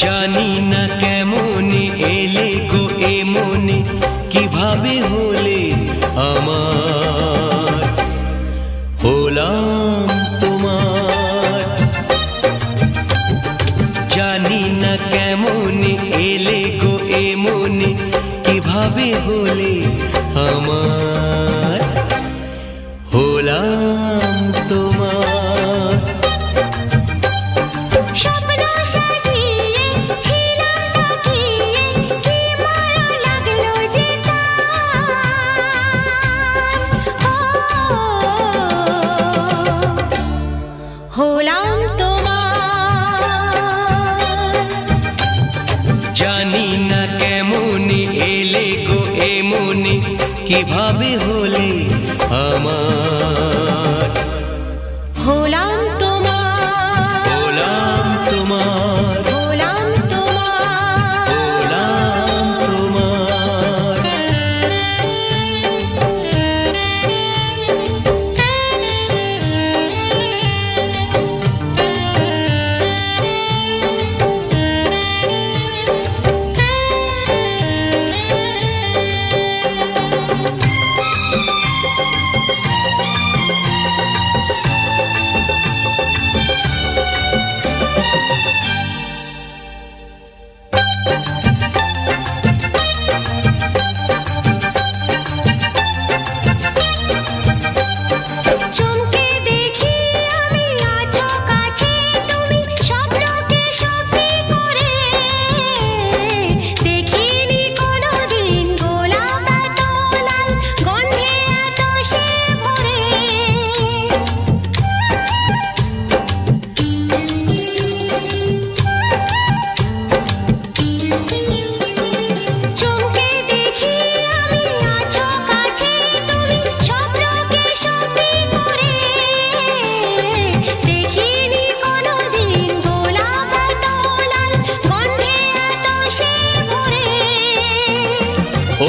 জানি না কেমনে এলে গো এ মনে, কিভাবে হলে আমার, হলাম তোমার। জানি না কেমনে এলে গো এ মনে, কিভাবে হলে আমার, হলাম তোমার। জানি না কেমনে এলে গো এ মনে, কিভাবে হলে আমার, হলাম তোমার, হলাম তোমার, হলাম তোমার, হলাম তোমার।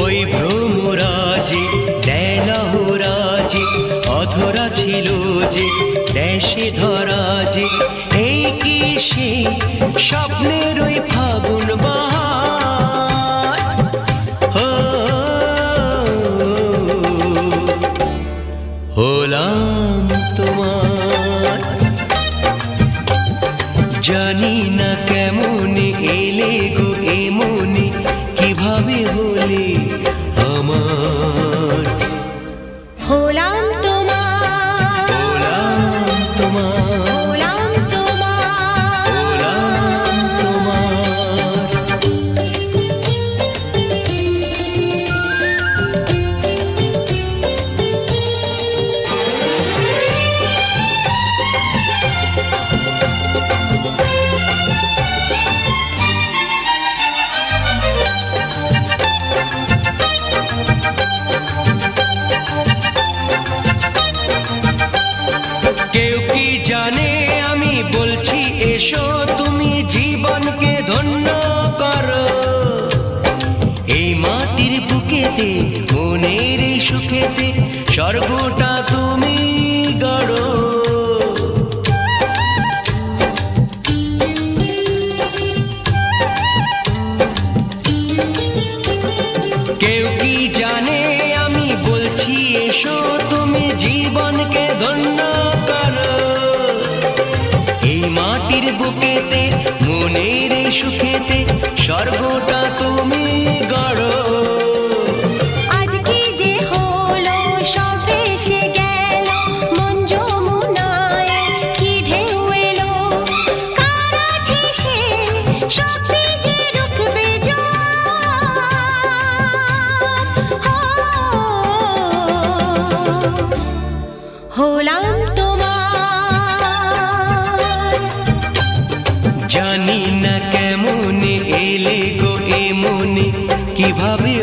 ওই ভ্রমরাজি দেলহরাজি অধরা ছিল যে দেশে ধরা যে, এই কি সে স্বপ্নের ওই ফাগুন বাহার, হলাম তোমার। জানি না কেমনে এলে গো এ মনে, কিভাবে হলে আমার, হলাম তোমার, হলাম তোমার, হলাম তোমার, হলাম তোমার। কেউ কি জানে আমি বলছি এসো, তুমি জীবনকে ধন্য করো। এই মাটির বুকেতে মনের এই সুখেতে স্বর্গটা তুমি গড়ো। কেউ কি জানে আমি বলছি এসো, তুমি জীবনকে ধন্য করো। এই মাটির বুকেতে মনের এই সুখেতে স্বর্গটা তুমি গড়ো। আজ কি যে হলো সব ভেসে গেল, মন যমুনায় কি ঢেউ এলো, কার আছে সে শক্তি যে রুখবে হলাম তোমার। জানি না কেমনে এলে গো এ মনে, কিভাবে